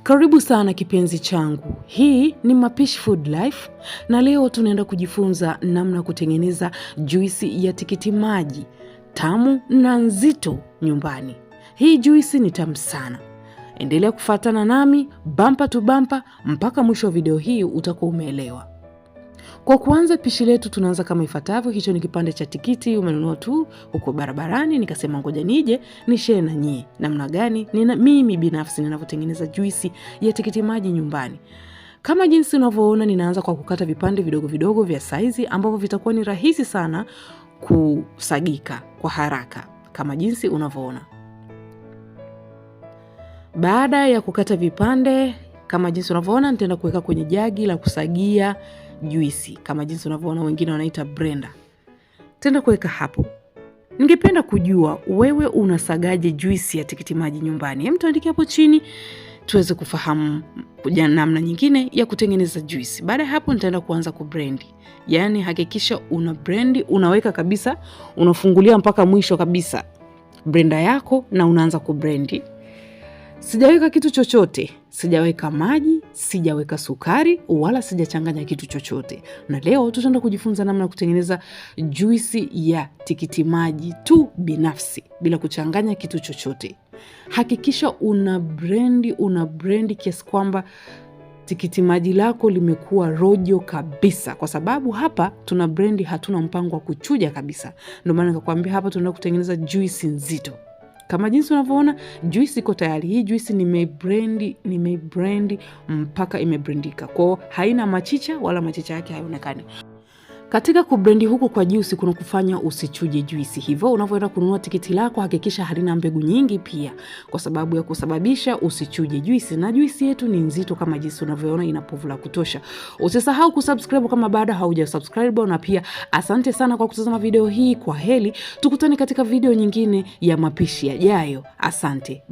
Karibu sana kipenzi changu. Hii ni Mapishi Food Life na leo tunaenda kujifunza namna kutengeneza juisi ya tikiti maji tamu na nzito nyumbani. Hii juisi ni tamu sana. Endelea kufuatana nami bumper to bumper mpaka mwisho wa video hii utakuwa umeelewa. Kwa kuanza pishi letu tunaanza kama ifuatavyo. Hicho ni kipande cha tikiti umenunua tu huko barabarani, nikasema ngoja nije nishare na nyie namna gani mimi binafsi ninavyotengeneza juisi ya tikiti maji nyumbani. Kama jinsi unavyoona, ninaanza kwa kukata vipande vidogo vidogo vya saizi ambavyo vitakuwa ni rahisi sana kusagika kwa haraka kama jinsi unavyoona. Baada ya kukata vipande kama jinsi unavyoona, nitaenda kuweka kwenye jagi la kusagia juisi kama jinsi unavyoona, wengine wanaita blender. Tenda kuweka hapo. Ningependa kujua wewe unasagaje juisi ya tikiti maji nyumbani. Hem, tuandike hapo chini tuweze kufahamu namna nyingine ya kutengeneza juisi. Baada ya hapo nitaenda kuanza kublend. Yaani hakikisha una blend, unaweka kabisa, unafungulia mpaka mwisho kabisa blender yako na unaanza kublend. Sijaweka kitu chochote, sijaweka maji, sijaweka sukari, wala sijachanganya kitu chochote. Na leo tutaenda kujifunza namna kutengeneza juisi ya tikiti maji tu binafsi bila kuchanganya kitu chochote. Hakikisha una blend kiasi kwamba tikiti maji lako limekuwa rojo kabisa, kwa sababu hapa tuna blend, hatuna mpango wa kuchuja kabisa. Ndio maana nikakwambia hapa tunaenda kutengeneza juisi nzito. Kama jinsi unavyoona juisi iko tayari. Hii juisi nimeblend mpaka imeblendika. Kwa haina machicha wala machicha yake haionekani. Katika kublendi huku kwa juisi kuna kufanya usichuje juisi. Hivyo unavyoenda kununua tikiti lako hakikisha halina mbegu nyingi pia, kwa sababu ya kusababisha usichuje juisi. Na juisi yetu ni nzito kama jinsi unavyoona, ina povu la kutosha. Usisahau kusubscribe kama bado haujasubscribe, na pia asante sana kwa kutazama video hii. Kwa heri, tukutane katika video nyingine ya mapishi yajayo. Asante.